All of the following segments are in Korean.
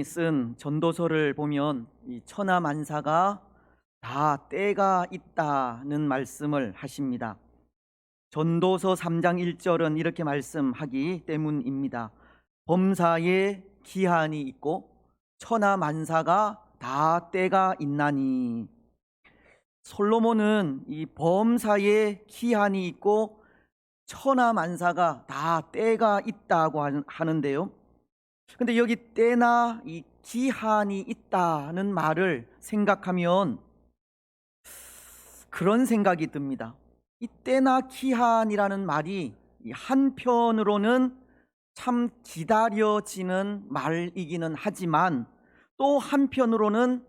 쓴 전도서를 보면 이 천하만사가 다 때가 있다는 말씀을 하십니다. 전도서 3장 1절은 이렇게 말씀하기 때문입니다. 범사에 기한이 있고 천하만사가 다 때가 있나니. 솔로몬은 이 범사에 기한이 있고 천하만사가 다 때가 있다고 하는데요. 근데 여기 때나 이 기한이 있다는 말을 생각하면 그런 생각이 듭니다. 이 때나 기한이라는 말이 한편으로는 참 기다려지는 말이기는 하지만 또 한편으로는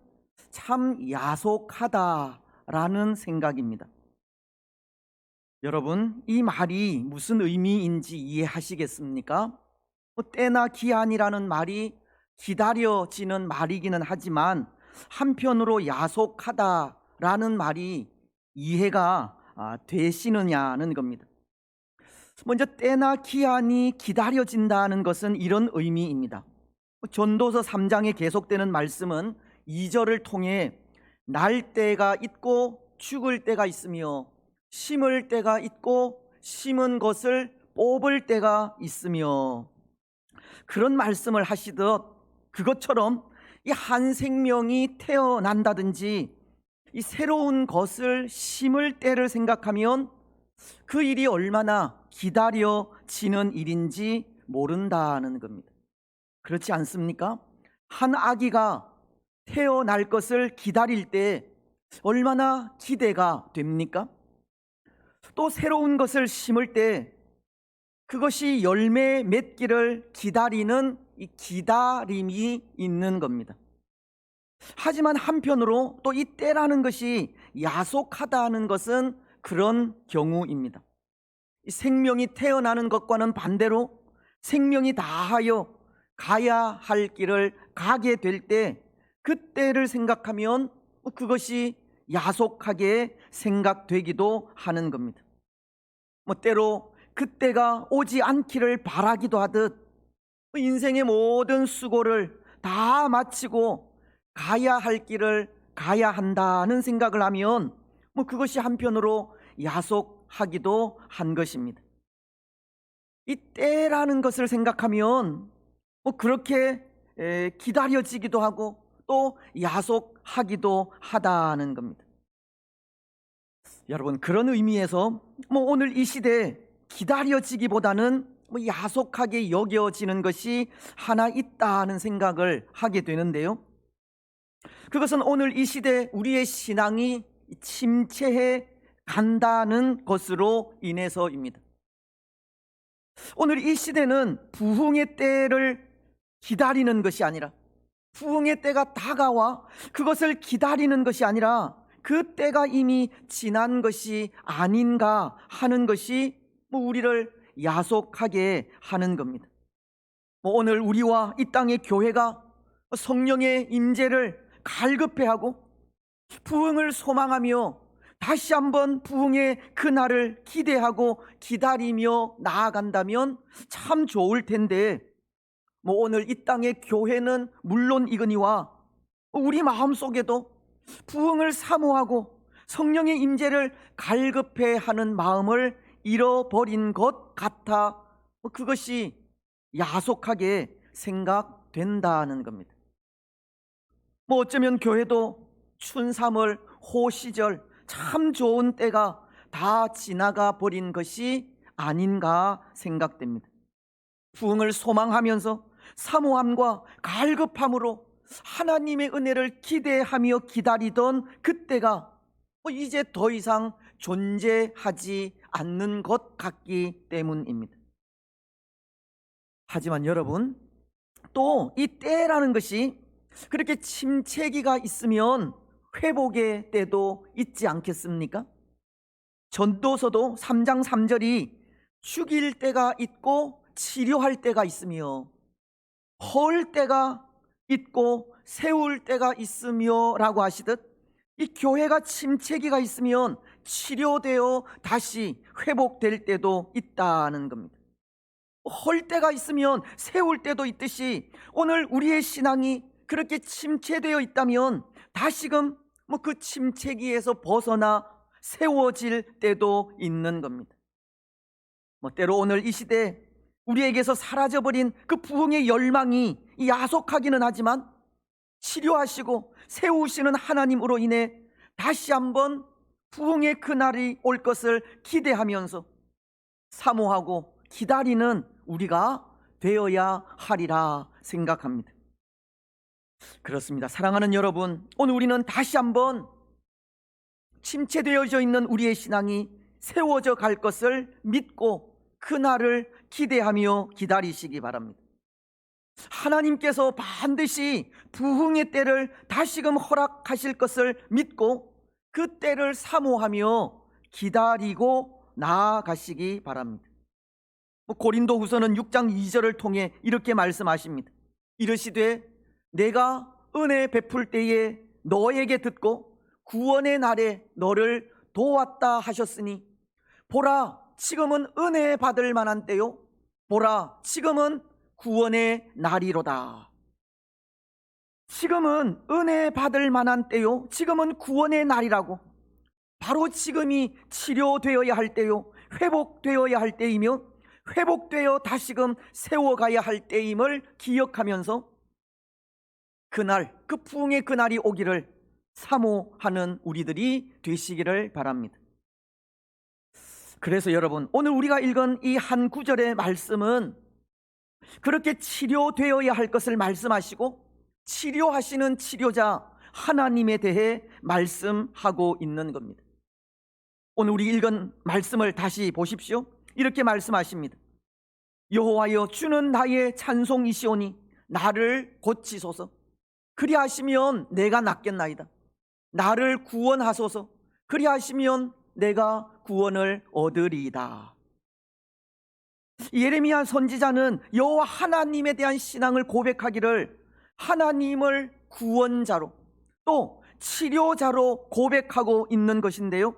참 야속하다라는 생각입니다. 여러분, 이 말이 무슨 의미인지 이해하시겠습니까? 때나 기한이라는 말이 기다려지는 말이기는 하지만 한편으로 야속하다라는 말이 이해가 되시느냐는 겁니다. 먼저 때나 기한이 기다려진다는 것은 이런 의미입니다. 전도서 3장에 계속되는 말씀은 2절을 통해 날 때가 있고 죽을 때가 있으며 심을 때가 있고 심은 것을 뽑을 때가 있으며, 그런 말씀을 하시듯 그것처럼 이 한 생명이 태어난다든지 이 새로운 것을 심을 때를 생각하면 그 일이 얼마나 기다려지는 일인지 모른다는 겁니다. 그렇지 않습니까? 한 아기가 태어날 것을 기다릴 때 얼마나 기대가 됩니까? 또 새로운 것을 심을 때 그것이 열매 맺기를 기다리는 이 기다림이 있는 겁니다. 하지만 한편으로 또 이 때라는 것이 야속하다는 것은 그런 경우입니다. 이 생명이 태어나는 것과는 반대로 생명이 다하여 가야 할 길을 가게 될 때 그때를 생각하면 그것이 야속하게 생각되기도 하는 겁니다. 때로 그때가 오지 않기를 바라기도 하듯 인생의 모든 수고를 다 마치고 가야 할 길을 가야 한다는 생각을 하면 그것이 한편으로 야속하기도 한 것입니다. 이 때라는 것을 생각하면 그렇게 기다려지기도 하고 또 야속하기도 하다는 겁니다. 여러분, 그런 의미에서 오늘 이 시대에 기다려지기보다는 야속하게 여겨지는 것이 하나 있다는 생각을 하게 되는데요. 그것은 오늘 이 시대 우리의 신앙이 침체해 간다는 것으로 인해서입니다. 오늘 이 시대는 부흥의 때를 기다리는 것이 아니라, 부흥의 때가 다가와 그것을 기다리는 것이 아니라 그 때가 이미 지난 것이 아닌가 하는 것이 우리를 야속하게 하는 겁니다. 오늘 우리와 이 땅의 교회가 성령의 임재를 갈급해하고 부흥을 소망하며 다시 한번 부흥의 그날을 기대하고 기다리며 나아간다면 참 좋을 텐데, 오늘 이 땅의 교회는 물론이거니와 우리 마음속에도 부흥을 사모하고 성령의 임재를 갈급해하는 마음을 잃어버린 것 같아 그것이 야속하게 생각된다는 겁니다. 어쩌면 교회도 춘삼월 호시절 참 좋은 때가 다 지나가 버린 것이 아닌가 생각됩니다. 부흥을 소망하면서 사모함과 갈급함으로 하나님의 은혜를 기대하며 기다리던 그때가 이제 더 이상 존재하지 않는 것 같기 때문입니다. 하지만 여러분, 또 이 때라는 것이 그렇게 침체기가 있으면 회복의 때도 있지 않겠습니까? 전도서도 3장 3절이 죽일 때가 있고 치료할 때가 있으며 헐 때가 있고 세울 때가 있으며 라고 하시듯 이 교회가 침체기가 있으면 치료되어 다시 회복될 때도 있다는 겁니다. 헐 때가 있으면 세울 때도 있듯이 오늘 우리의 신앙이 그렇게 침체되어 있다면 다시금 그 침체기에서 벗어나 세워질 때도 있는 겁니다. 때로 오늘 이 시대 우리에게서 사라져버린 그 부흥의 열망이 야속하기는 하지만 치료하시고 세우시는 하나님으로 인해 다시 한번 부흥의 그날이 올 것을 기대하면서 사모하고 기다리는 우리가 되어야 하리라 생각합니다. 그렇습니다. 사랑하는 여러분, 오늘 우리는 다시 한번 침체되어져 있는 우리의 신앙이 세워져 갈 것을 믿고 그날을 기대하며 기다리시기 바랍니다. 하나님께서 반드시 부흥의 때를 다시금 허락하실 것을 믿고 그 때를 사모하며 기다리고 나아가시기 바랍니다. 고린도후서는 6장 2절을 통해 이렇게 말씀하십니다. 이르시되 내가 은혜 베풀 때에 너에게 듣고 구원의 날에 너를 도왔다 하셨으니 보라 지금은 은혜 받을 만한 때요 보라 지금은 구원의 날이로다. 지금은 은혜 받을 만한 때요 지금은 구원의 날이라고. 바로 지금이 치료되어야 할 때요 회복되어야 할 때이며 회복되어 다시금 세워가야 할 때임을 기억하면서 그날 그 부흥의 그날이 오기를 사모하는 우리들이 되시기를 바랍니다. 그래서 여러분, 오늘 우리가 읽은 이 한 구절의 말씀은 그렇게 치료되어야 할 것을 말씀하시고 치료하시는 치료자 하나님에 대해 말씀하고 있는 겁니다. 오늘 우리 읽은 말씀을 다시 보십시오. 이렇게 말씀하십니다. 여호와여 주는 나의 찬송이시오니 나를 고치소서. 그리하시면 내가 낫겠나이다. 나를 구원하소서. 그리하시면 내가 구원을 얻으리이다. 예레미야 선지자는 여호와 하나님에 대한 신앙을 고백하기를 하나님을 구원자로 또 치료자로 고백하고 있는 것인데요,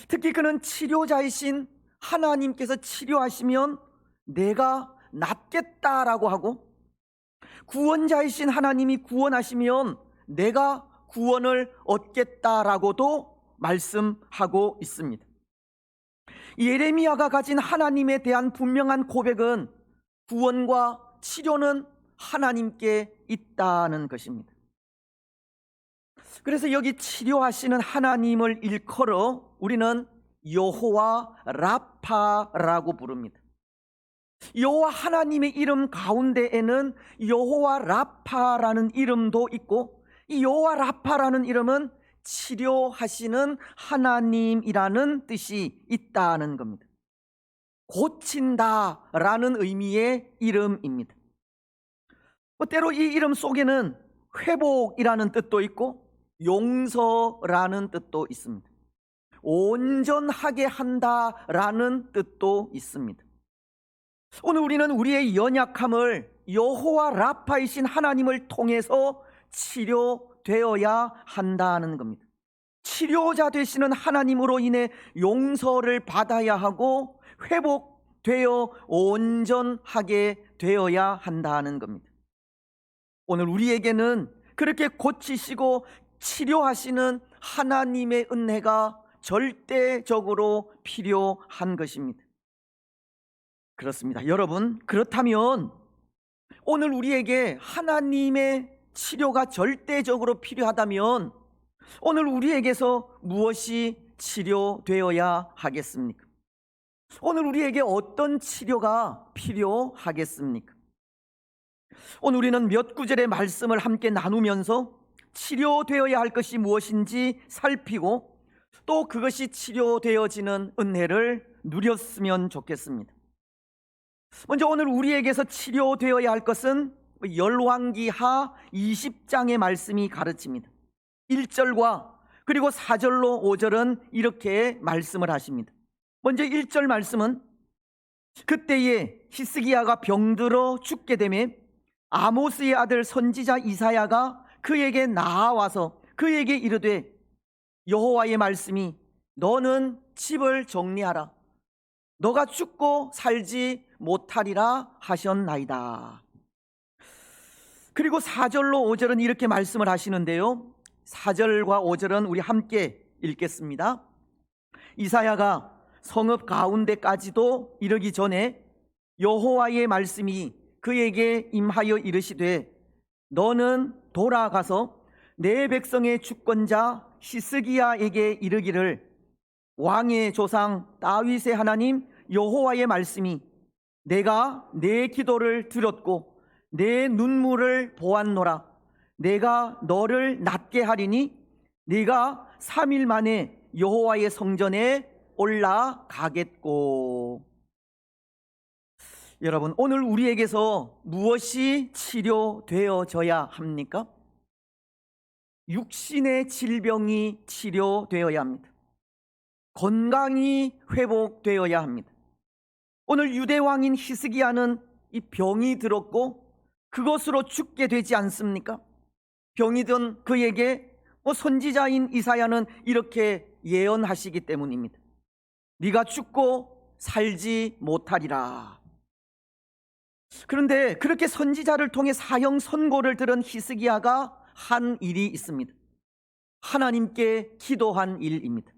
특히 그는 치료자이신 하나님께서 치료하시면 내가 낫겠다라고 하고 구원자이신 하나님이 구원하시면 내가 구원을 얻겠다라고도 말씀하고 있습니다. 예레미야가 가진 하나님에 대한 분명한 고백은 구원과 치료는 하나님께 있다는 것입니다. 그래서 여기 치료하시는 하나님을 일컬어 우리는 여호와 라파라고 부릅니다. 여호와 하나님의 이름 가운데에는 여호와 라파라는 이름도 있고 이 여호와 라파라는 이름은 치료하시는 하나님이라는 뜻이 있다는 겁니다. 고친다라는 의미의 이름입니다. 때로 이 이름 속에는 회복이라는 뜻도 있고 용서라는 뜻도 있습니다. 온전하게 한다라는 뜻도 있습니다. 오늘 우리는 우리의 연약함을 여호와 라파이신 하나님을 통해서 치료되어야 한다는 겁니다. 치료자 되시는 하나님으로 인해 용서를 받아야 하고 회복되어 온전하게 되어야 한다는 겁니다. 오늘 우리에게는 그렇게 고치시고 치료하시는 하나님의 은혜가 절대적으로 필요한 것입니다. 그렇습니다. 여러분, 그렇다면 오늘 우리에게 하나님의 치료가 절대적으로 필요하다면 오늘 우리에게서 무엇이 치료되어야 하겠습니까? 오늘 우리에게 어떤 치료가 필요하겠습니까? 오늘 우리는 몇 구절의 말씀을 함께 나누면서 치료되어야 할 것이 무엇인지 살피고 또 그것이 치료되어지는 은혜를 누렸으면 좋겠습니다. 먼저 오늘 우리에게서 치료되어야 할 것은 열왕기하 20장의 말씀이 가르칩니다. 1절과 그리고 4절로 5절은 이렇게 말씀을 하십니다. 먼저 1절 말씀은 그때에 히스기야가 병들어 죽게 되매 아모스의 아들 선지자 이사야가 그에게 나아와서 그에게 이르되 여호와의 말씀이 너는 집을 정리하라. 너가 죽고 살지 못하리라 하셨나이다. 그리고 4절로 5절은 이렇게 말씀을 하시는데요, 4절과 5절은 우리 함께 읽겠습니다. 이사야가 성읍 가운데까지도 이르기 전에 여호와의 말씀이 그에게 임하여 이르시되, 너는 돌아가서 내 백성의 주권자 히스기야에게 이르기를, 왕의 조상 다윗의 하나님 여호와의 말씀이 내가 내 기도를 들었고 내 눈물을 보았노라. 내가 너를 낫게 하리니 네가 3일 만에 여호와의 성전에 올라가겠고. 여러분, 오늘 우리에게서 무엇이 치료되어져야 합니까? 육신의 질병이 치료되어야 합니다. 건강이 회복되어야 합니다. 오늘 유대왕인 히스기야는 이 병이 들었고 그것으로 죽게 되지 않습니까? 병이 든 그에게 선지자인 이사야는 이렇게 예언하시기 때문입니다. 네가 죽고 살지 못하리라. 그런데 그렇게 선지자를 통해 사형 선고를 들은 히스기야가 한 일이 있습니다. 하나님께 기도한 일입니다.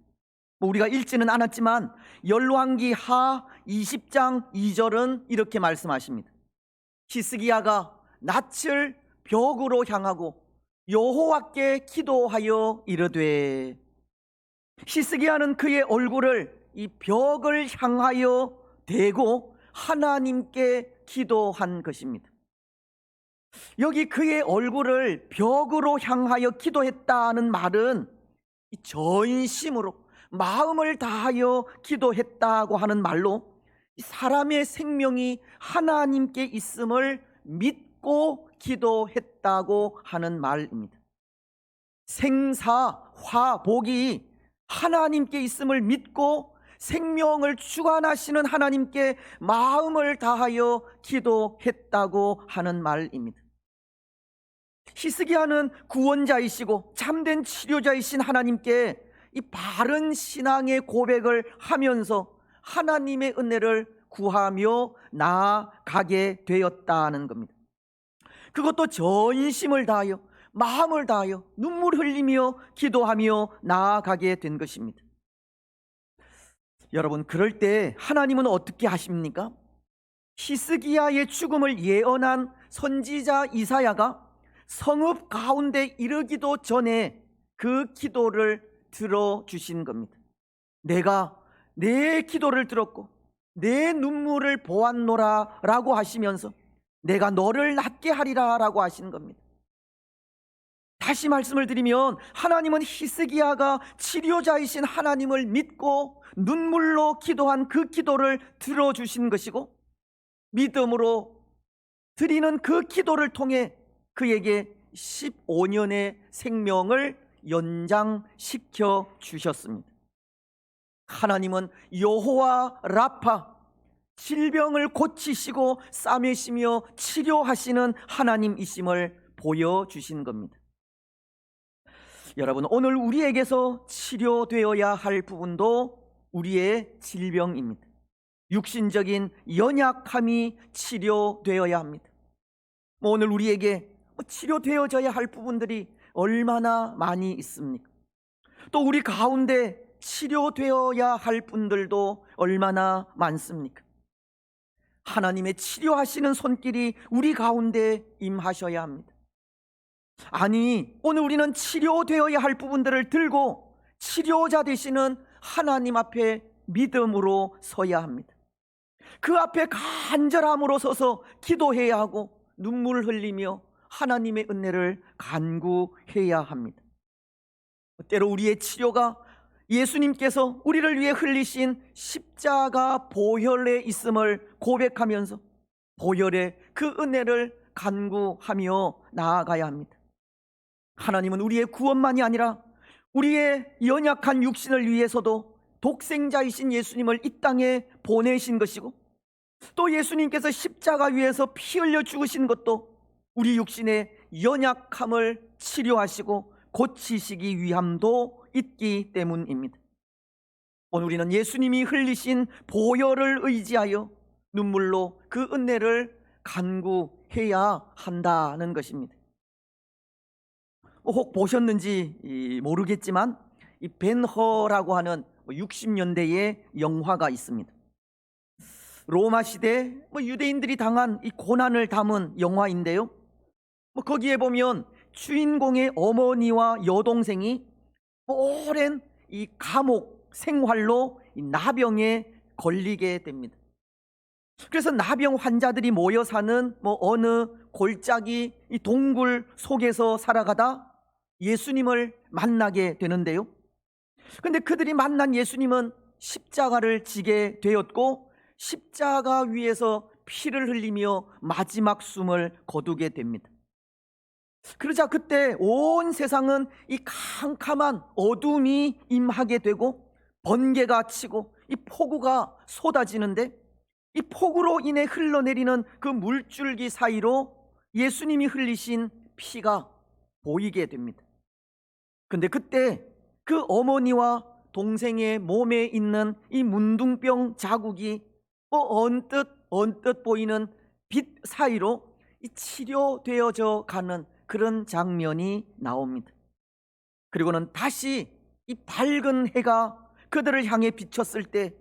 우리가 읽지는 않았지만 열왕기 하 20장 2절은 이렇게 말씀하십니다. 히스기야가 낯을 벽으로 향하고 여호와께 기도하여 이르되. 히스기야는 그의 얼굴을 이 벽을 향하여 대고 하나님께 기도한 것입니다. 여기 그의 얼굴을 벽으로 향하여 기도했다는 말은 전심으로 마음을 다하여 기도했다고 하는 말로 사람의 생명이 하나님께 있음을 믿고 기도했다고 하는 말입니다. 생사, 화, 복이 하나님께 있음을 믿고 생명을 주관하시는 하나님께 마음을 다하여 기도했다고 하는 말입니다. 히스기야는 구원자이시고 참된 치료자이신 하나님께 이 바른 신앙의 고백을 하면서 하나님의 은혜를 구하며 나아가게 되었다는 겁니다. 그것도 전심을 다하여 마음을 다하여 눈물 흘리며 기도하며 나아가게 된 것입니다. 여러분, 그럴 때 하나님은 어떻게 하십니까? 히스기야의 죽음을 예언한 선지자 이사야가 성읍 가운데 이르기도 전에 그 기도를 들어주신 겁니다. 내가 내 기도를 들었고 내 눈물을 보았노라 라고 하시면서 내가 너를 낫게 하리라 라고 하신 겁니다. 다시 말씀을 드리면 하나님은 히스기야가 치료자이신 하나님을 믿고 눈물로 기도한 그 기도를 들어주신 것이고, 믿음으로 드리는 그 기도를 통해 그에게 15년의 생명을 연장시켜 주셨습니다. 하나님은 여호와 라파, 질병을 고치시고 싸매시며 치료하시는 하나님이심을 보여주신 겁니다. 여러분, 오늘 우리에게서 치료되어야 할 부분도 우리의 질병입니다. 육신적인 연약함이 치료되어야 합니다. 오늘 우리에게 치료되어져야 할 부분들이 얼마나 많이 있습니까? 또 우리 가운데 치료되어야 할 분들도 얼마나 많습니까? 하나님의 치료하시는 손길이 우리 가운데 임하셔야 합니다. 아니, 오늘 우리는 치료되어야 할 부분들을 들고 치료자 되시는 하나님 앞에 믿음으로 서야 합니다. 그 앞에 간절함으로 서서 기도해야 하고 눈물을 흘리며 하나님의 은혜를 간구해야 합니다. 때로 우리의 치료가 예수님께서 우리를 위해 흘리신 십자가 보혈에 있음을 고백하면서 보혈의 그 은혜를 간구하며 나아가야 합니다. 하나님은 우리의 구원만이 아니라 우리의 연약한 육신을 위해서도 독생자이신 예수님을 이 땅에 보내신 것이고, 또 예수님께서 십자가 위에서 피 흘려 죽으신 것도 우리 육신의 연약함을 치료하시고 고치시기 위함도 있기 때문입니다. 오늘 우리는 예수님이 흘리신 보혈을 의지하여 눈물로 그 은혜를 간구해야 한다는 것입니다. 혹 보셨는지 모르겠지만 이 벤허라고 하는 60년대의 영화가 있습니다. 로마 시대 유대인들이 당한 이 고난을 담은 영화인데요. 거기에 보면 주인공의 어머니와 여동생이 오랜 이 감옥 생활로 이 나병에 걸리게 됩니다. 그래서 나병 환자들이 모여 사는 어느 골짜기 이 동굴 속에서 살아가다 예수님을 만나게 되는데요. 근데 그들이 만난 예수님은 십자가를 지게 되었고 십자가 위에서 피를 흘리며 마지막 숨을 거두게 됩니다. 그러자 그때 온 세상은 이 캄캄한 어둠이 임하게 되고 번개가 치고 이 폭우가 쏟아지는데 이 폭우로 인해 흘러내리는 그 물줄기 사이로 예수님이 흘리신 피가 보이게 됩니다. 근데 그때 그 어머니와 동생의 몸에 있는 이 문둥병 자국이 언뜻 보이는 빛 사이로 이 치료되어져 가는 그런 장면이 나옵니다. 그리고는 다시 이 밝은 해가 그들을 향해 비쳤을 때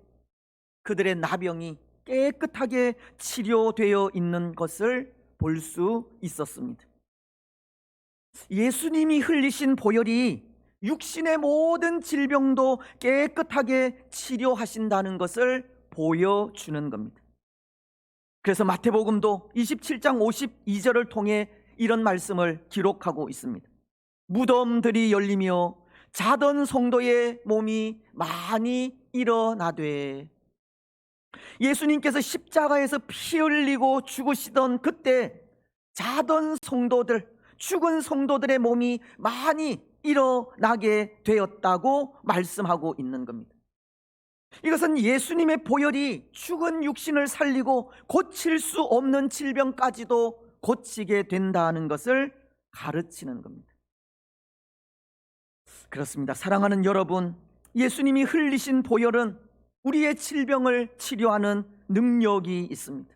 그들의 나병이 깨끗하게 치료되어 있는 것을 볼 수 있었습니다. 예수님이 흘리신 보혈이 육신의 모든 질병도 깨끗하게 치료하신다는 것을 보여주는 겁니다. 그래서 마태복음도 27장 52절을 통해 이런 말씀을 기록하고 있습니다. 무덤들이 열리며 자던 성도의 몸이 많이 일어나되. 예수님께서 십자가에서 피 흘리고 죽으시던 그때 자던 성도들, 죽은 성도들의 몸이 많이 일어나게 되었다고 말씀하고 있는 겁니다. 이것은 예수님의 보혈이 죽은 육신을 살리고 고칠 수 없는 질병까지도 고치게 된다는 것을 가르치는 겁니다. 그렇습니다. 사랑하는 여러분, 예수님이 흘리신 보혈은 우리의 질병을 치료하는 능력이 있습니다.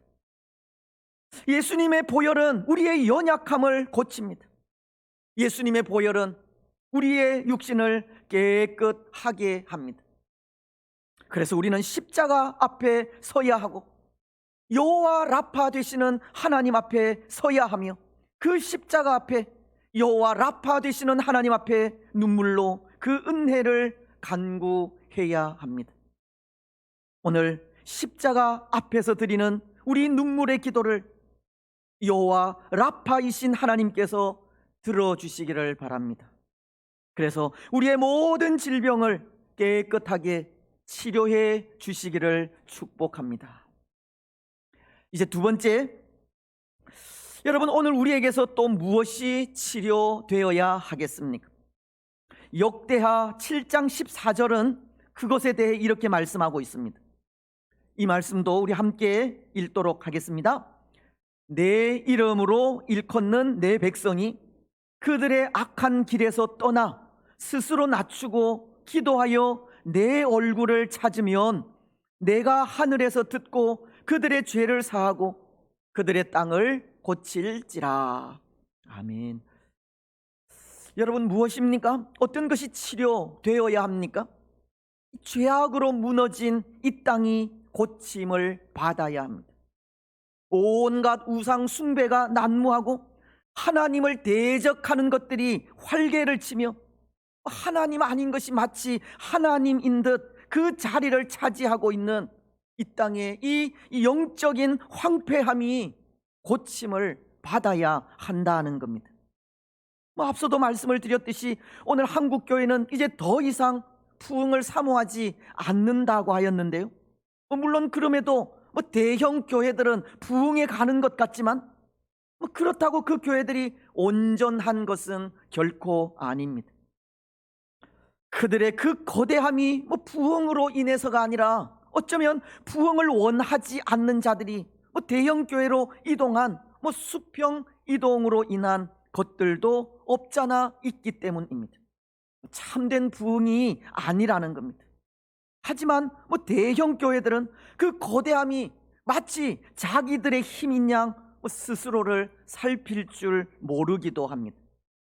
예수님의 보혈은 우리의 연약함을 고칩니다. 예수님의 보혈은 우리의 육신을 깨끗하게 합니다. 그래서 우리는 십자가 앞에 서야 하고 여호와 라파 되시는 하나님 앞에 서야 하며 그 십자가 앞에 여호와 라파 되시는 하나님 앞에 눈물로 그 은혜를 간구해야 합니다. 오늘 십자가 앞에서 드리는 우리 눈물의 기도를 여호와 라파이신 하나님께서 들어주시기를 바랍니다. 그래서 우리의 모든 질병을 깨끗하게 치료해 주시기를 축복합니다. 이제 두 번째, 여러분, 오늘 우리에게서 또 무엇이 치료되어야 하겠습니까? 역대하 7장 14절은 그것에 대해 이렇게 말씀하고 있습니다. 이 말씀도 우리 함께 읽도록 하겠습니다. 내 이름으로 일컫는 내 백성이 그들의 악한 길에서 떠나 스스로 낮추고 기도하여 내 얼굴을 찾으면 내가 하늘에서 듣고 그들의 죄를 사하고 그들의 땅을 고칠지라. 아멘. 여러분, 무엇입니까? 어떤 것이 치료되어야 합니까? 죄악으로 무너진 이 땅이 고침을 받아야 합니다. 온갖 우상 숭배가 난무하고 하나님을 대적하는 것들이 활개를 치며 하나님 아닌 것이 마치 하나님인 듯 그 자리를 차지하고 있는 이 땅의 이 영적인 황폐함이 고침을 받아야 한다는 겁니다. 앞서도 말씀을 드렸듯이 오늘 한국교회는 이제 더 이상 부흥을 사모하지 않는다고 하였는데요. 물론 그럼에도 대형 교회들은 부흥에 가는 것 같지만 그렇다고 그 교회들이 온전한 것은 결코 아닙니다. 그들의 그 거대함이 부흥으로 인해서가 아니라 어쩌면 부흥을 원하지 않는 자들이 대형 교회로 이동한 수평 이동으로 인한 것들도 없잖아 있기 때문입니다. 참된 부흥이 아니라는 겁니다. 하지만 대형 교회들은 그 거대함이 마치 자기들의 힘인 양 스스로를 살필 줄 모르기도 합니다.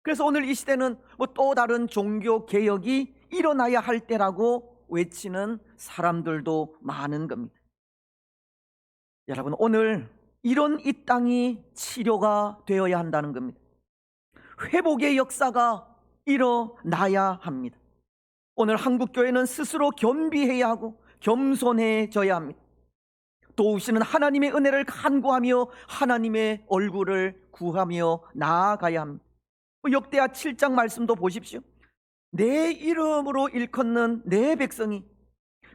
그래서 오늘 이 시대는 또 다른 종교 개혁이 일어나야 할 때라고 외치는 사람들도 많은 겁니다. 여러분, 오늘 이런 이 땅이 치료가 되어야 한다는 겁니다. 회복의 역사가 일어나야 합니다. 오늘 한국교회는 스스로 겸비해야 하고 겸손해져야 합니다. 도우시는 하나님의 은혜를 간구하며 하나님의 얼굴을 구하며 나아가야 합니다. 역대하 7장 말씀도 보십시오. 내 이름으로 일컫는 내 백성이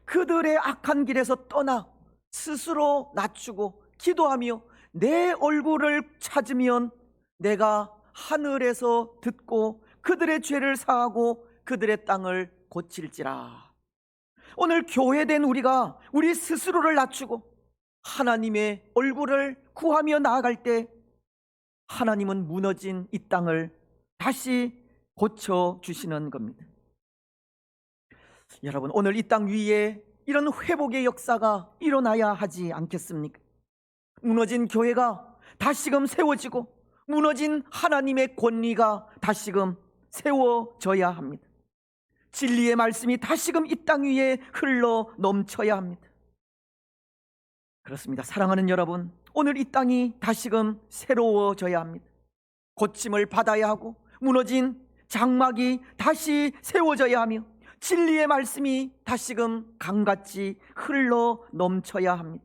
그들의 악한 길에서 떠나 스스로 낮추고 기도하며 내 얼굴을 찾으면 내가 하늘에서 듣고 그들의 죄를 사하고 그들의 땅을 고칠지라. 오늘 교회된 우리가 우리 스스로를 낮추고 하나님의 얼굴을 구하며 나아갈 때 하나님은 무너진 이 땅을 다시 고쳐주시는 겁니다. 여러분, 오늘 이 땅 위에 이런 회복의 역사가 일어나야 하지 않겠습니까? 무너진 교회가 다시금 세워지고 무너진 하나님의 권리가 다시금 세워져야 합니다. 진리의 말씀이 다시금 이 땅 위에 흘러 넘쳐야 합니다. 그렇습니다. 사랑하는 여러분, 오늘 이 땅이 다시금 새로워져야 합니다. 고침을 받아야 하고 무너진 장막이 다시 세워져야 하며 진리의 말씀이 다시금 강같이 흘러 넘쳐야 합니다.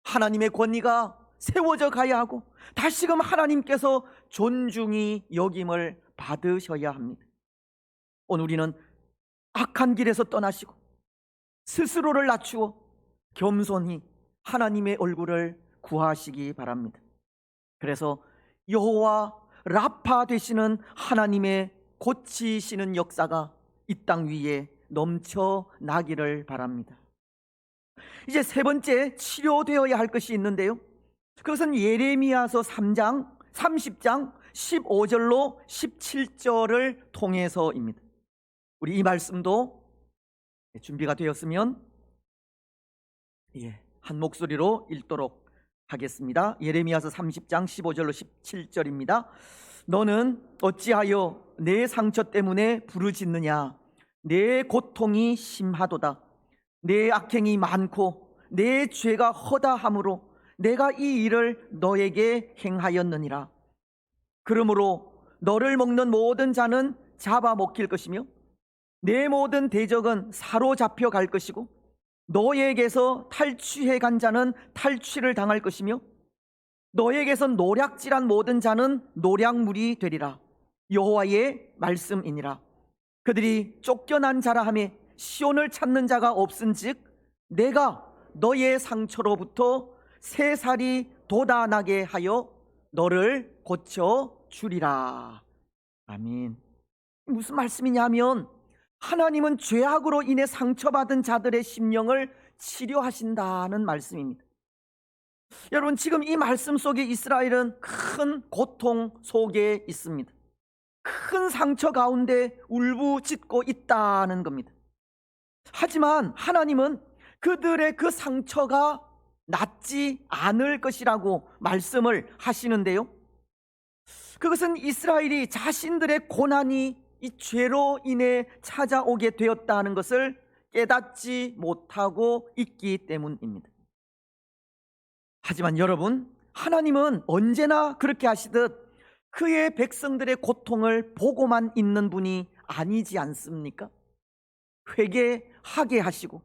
하나님의 권위가 세워져 가야 하고 다시금 하나님께서 존중이 여김을 받으셔야 합니다. 오늘 우리는 악한 길에서 떠나시고 스스로를 낮추어 겸손히 하나님의 얼굴을 구하시기 바랍니다. 그래서 여호와 라파 되시는 하나님의 고치시는 역사가 이 땅 위에 넘쳐나기를 바랍니다. 이제 세 번째 치료되어야 할 것이 있는데요, 그것은 예레미야서 3장 30장 15절로 17절을 통해서입니다. 우리 이 말씀도 준비가 되었으면 한 목소리로 읽도록 하겠습니다. 예레미야서 30장 15절로 17절입니다. 너는 어찌하여 내 상처 때문에 부르짖느냐? 내 고통이 심하도다. 내 악행이 많고 내 죄가 허다함으로 내가 이 일을 너에게 행하였느니라. 그러므로 너를 먹는 모든 자는 잡아먹힐 것이며 내 모든 대적은 사로잡혀 갈 것이고 너에게서 탈취해 간 자는 탈취를 당할 것이며 너에게서 노략질한 모든 자는 노략물이 되리라. 여호와의 말씀이니라. 그들이 쫓겨난 자라 하며 시온을 찾는 자가 없은즉 내가 너의 상처로부터 새살이 돋아나게 하여 너를 고쳐 주리라. 아멘. 무슨 말씀이냐면 하나님은 죄악으로 인해 상처받은 자들의 심령을 치료하신다는 말씀입니다. 여러분, 지금 이 말씀 속에 이스라엘은 큰 고통 속에 있습니다. 큰 상처 가운데 울부짖고 있다는 겁니다. 하지만 하나님은 그들의 그 상처가 낫지 않을 것이라고 말씀을 하시는데요, 그것은 이스라엘이 자신들의 고난이 이 죄로 인해 찾아오게 되었다는 것을 깨닫지 못하고 있기 때문입니다. 하지만 여러분, 하나님은 언제나 그렇게 하시듯 그의 백성들의 고통을 보고만 있는 분이 아니지 않습니까? 회개하게 하시고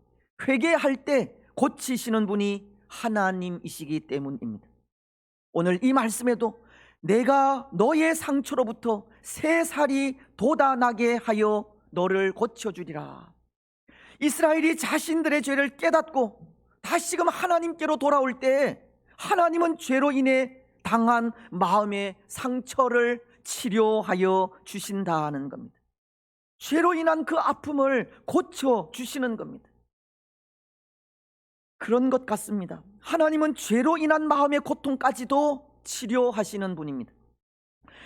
회개할 때 고치시는 분이 하나님이시기 때문입니다. 오늘 이 말씀에도 내가 너의 상처로부터 새살이 돋아나게 하여 너를 고쳐주리라. 이스라엘이 자신들의 죄를 깨닫고 다시금 하나님께로 돌아올 때 하나님은 죄로 인해 당한 마음의 상처를 치료하여 주신다는 겁니다. 죄로 인한 그 아픔을 고쳐주시는 겁니다. 그런 것 같습니다. 하나님은 죄로 인한 마음의 고통까지도 치료하시는 분입니다.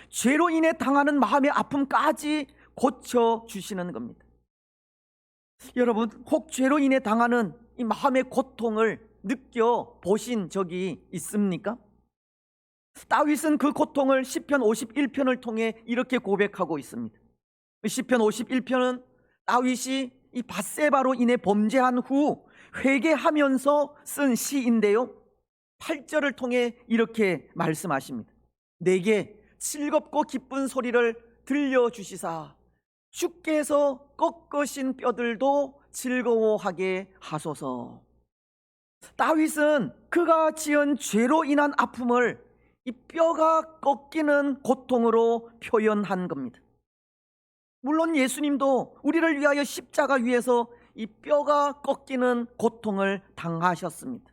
죄로 인해 당하는 마음의 아픔까지 고쳐주시는 겁니다. 여러분, 혹 죄로 인해 당하는 이 마음의 고통을 느껴 보신 적이 있습니까? 다윗은 그 고통을 시편 51편을 통해 이렇게 고백하고 있습니다. 시편 51편은 다윗이 이 밧세바로 인해 범죄한 후 회개하면서 쓴 시인데요, 8절을 통해 이렇게 말씀하십니다. 내게 즐겁고 기쁜 소리를 들려주시사 주께서 꺾으신 뼈들도 즐거워하게 하소서. 다윗은 그가 지은 죄로 인한 아픔을 이 뼈가 꺾이는 고통으로 표현한 겁니다. 물론 예수님도 우리를 위하여 십자가 위에서 이 뼈가 꺾이는 고통을 당하셨습니다.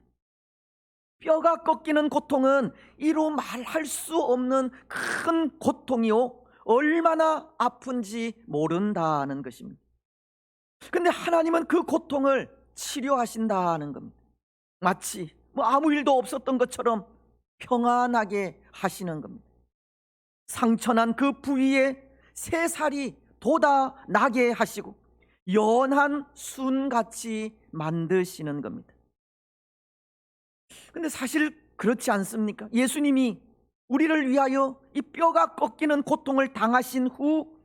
뼈가 꺾이는 고통은 이루 말할 수 없는 큰 고통이요, 얼마나 아픈지 모른다는 것입니다. 근데 하나님은 그 고통을 치료하신다는 겁니다. 마치 아무 일도 없었던 것처럼 평안하게 하시는 겁니다. 상처난 그 부위에 새살이 돋아나게 하시고 연한 순같이 만드시는 겁니다. 근데 사실 그렇지 않습니까? 예수님이 우리를 위하여 이 뼈가 꺾이는 고통을 당하신 후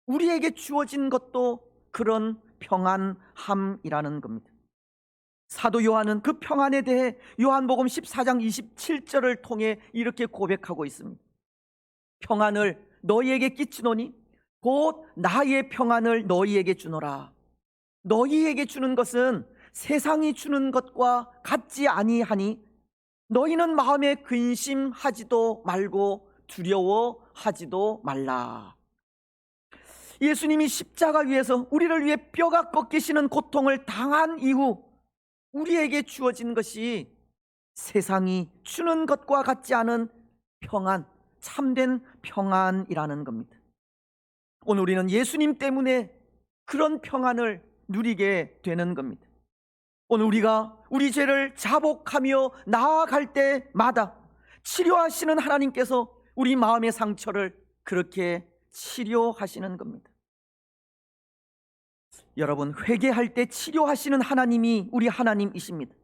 우리에게 주어진 것도 그런 평안함이라는 겁니다. 사도 요한은 그 평안에 대해 요한복음 14장 27절을 통해 이렇게 고백하고 있습니다. 평안을 너희에게 끼치노니 곧 나의 평안을 너희에게 주노라. 너희에게 주는 것은 세상이 주는 것과 같지 아니하니 너희는 마음에 근심하지도 말고 두려워하지도 말라. 예수님이 십자가 위에서 우리를 위해 뼈가 꺾이시는 고통을 당한 이후 우리에게 주어진 것이 세상이 주는 것과 같지 않은 평안, 참된 평안이라는 겁니다. 오늘 우리는 예수님 때문에 그런 평안을 누리게 되는 겁니다. 오늘 우리가 우리 죄를 자복하며 나아갈 때마다 치료하시는 하나님께서 우리 마음의 상처를 그렇게 치료하시는 겁니다. 여러분, 회개할 때 치료하시는 하나님이 우리 하나님이십니다.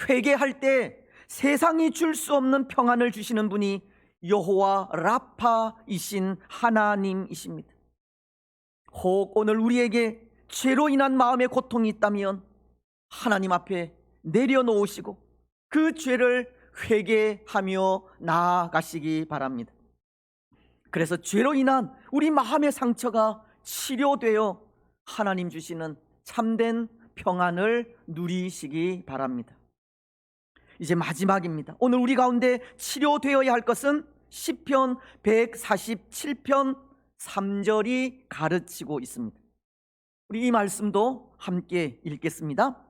회개할 때 세상이 줄 수 없는 평안을 주시는 분이 여호와 라파이신 하나님이십니다. 혹 오늘 우리에게 죄로 인한 마음의 고통이 있다면 하나님 앞에 내려놓으시고 그 죄를 회개하며 나아가시기 바랍니다. 그래서 죄로 인한 우리 마음의 상처가 치료되어 하나님 주시는 참된 평안을 누리시기 바랍니다. 이제 마지막입니다. 오늘 우리 가운데 치료되어야 할 것은 시편 147편 3절이 가르치고 있습니다. 우리 이 말씀도 함께 읽겠습니다.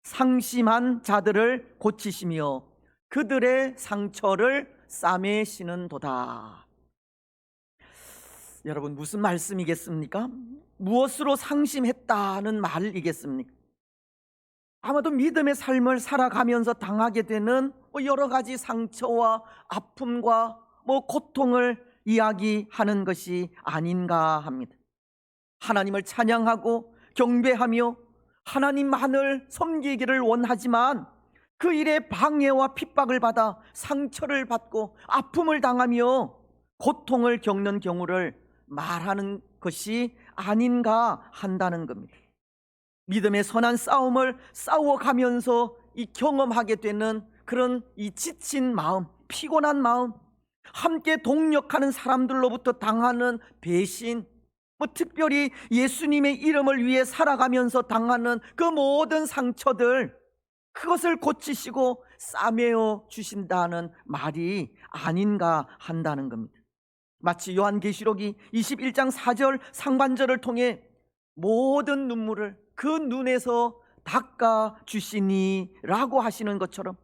상심한 자들을 고치시며 그들의 상처를 싸매시는도다. 여러분, 무슨 말씀이겠습니까? 무엇으로 상심했다는 말이겠습니까? 아마도 믿음의 삶을 살아가면서 당하게 되는 여러 가지 상처와 아픔과 고통을 이야기하는 것이 아닌가 합니다. 하나님을 찬양하고 경배하며 하나님만을 섬기기를 원하지만 그 일에 방해와 핍박을 받아 상처를 받고 아픔을 당하며 고통을 겪는 경우를 말하는 것이 아닌가 한다는 겁니다. 믿음의 선한 싸움을 싸워가면서 이 경험하게 되는 그런 이 지친 마음, 피곤한 마음, 함께 동력하는 사람들로부터 당하는 배신, 특별히 예수님의 이름을 위해 살아가면서 당하는 그 모든 상처들, 그것을 고치시고 싸매어 주신다는 말이 아닌가 한다는 겁니다. 마치 요한계시록이 21장 4절 상반절을 통해 모든 눈물을 그 눈에서 닦아 주시니 라고 하시는 것처럼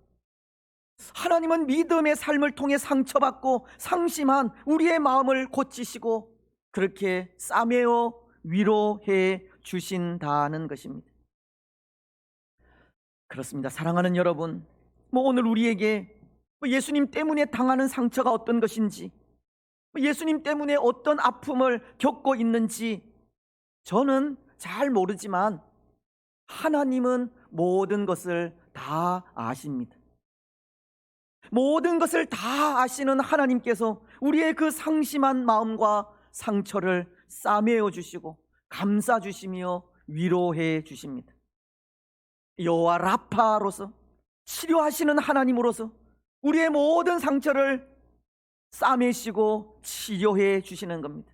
하나님은 믿음의 삶을 통해 상처받고 상심한 우리의 마음을 고치시고 그렇게 싸매어 위로해 주신다는 것입니다. 그렇습니다. 사랑하는 여러분, 오늘 우리에게 예수님 때문에 당하는 상처가 어떤 것인지, 예수님 때문에 어떤 아픔을 겪고 있는지 저는 잘 모르지만 하나님은 모든 것을 다 아십니다. 모든 것을 다 아시는 하나님께서 우리의 그 상심한 마음과 상처를 싸매어 주시고 감싸 주시며 위로해 주십니다. 여호와 라파로서 치료하시는 하나님으로서 우리의 모든 상처를 싸매시고 치료해 주시는 겁니다.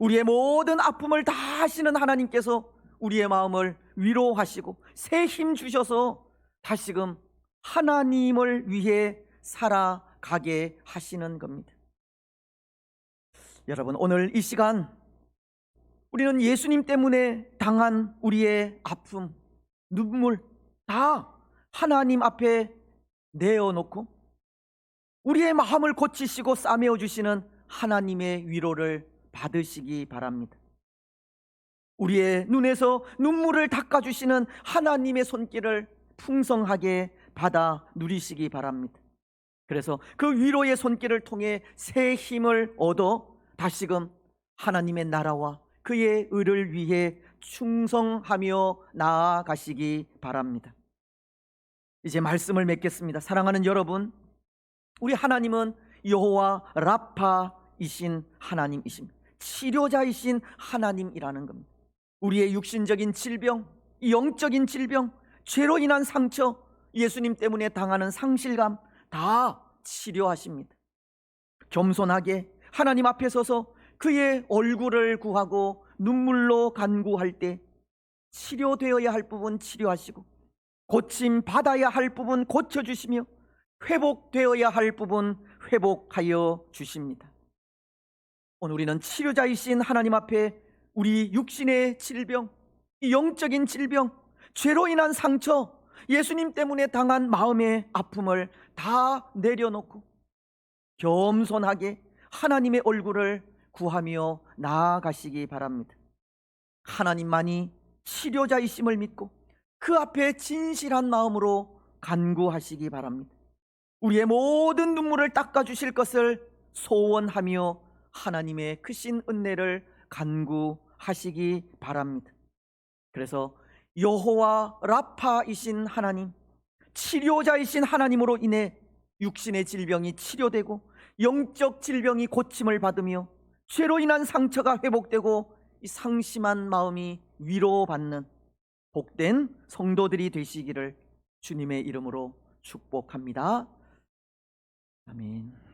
우리의 모든 아픔을 다 아시는 하나님께서 우리의 마음을 위로하시고 새 힘 주셔서 다시금 하나님을 위해 살아가게 하시는 겁니다. 여러분, 오늘 이 시간 우리는 예수님 때문에 당한 우리의 아픔, 눈물 다 하나님 앞에 내어놓고 우리의 마음을 고치시고 싸매어 주시는 하나님의 위로를 받으시기 바랍니다. 우리의 눈에서 눈물을 닦아주시는 하나님의 손길을 풍성하게 받아 누리시기 바랍니다. 그래서 그 위로의 손길을 통해 새 힘을 얻어 다시금 하나님의 나라와 그의 의를 위해 충성하며 나아가시기 바랍니다. 이제 말씀을 맺겠습니다. 사랑하는 여러분, 우리 하나님은 여호와 라파이신 하나님이십니다. 치료자이신 하나님이라는 겁니다. 우리의 육신적인 질병, 영적인 질병, 죄로 인한 상처, 예수님 때문에 당하는 상실감 다 치료하십니다. 겸손하게 하나님 앞에 서서 그의 얼굴을 구하고 눈물로 간구할 때 치료되어야 할 부분 치료하시고 고침 받아야 할 부분 고쳐주시며 회복되어야 할 부분 회복하여 주십니다. 오늘 우리는 치료자이신 하나님 앞에 우리 육신의 질병, 영적인 질병, 죄로 인한 상처, 예수님 때문에 당한 마음의 아픔을 다 내려놓고 겸손하게 하나님의 얼굴을 구하며 나아가시기 바랍니다. 하나님만이 치료자이심을 믿고 그 앞에 진실한 마음으로 간구하시기 바랍니다. 우리의 모든 눈물을 닦아주실 것을 소원하며 하나님의 크신 은혜를 간구하시기 바랍니다. 그래서 여호와 라파이신 하나님, 치료자이신 하나님으로 인해 육신의 질병이 치료되고 영적 질병이 고침을 받으며 죄로 인한 상처가 회복되고 이 상심한 마음이 위로받는 복된 성도들이 되시기를 주님의 이름으로 축복합니다. 아멘.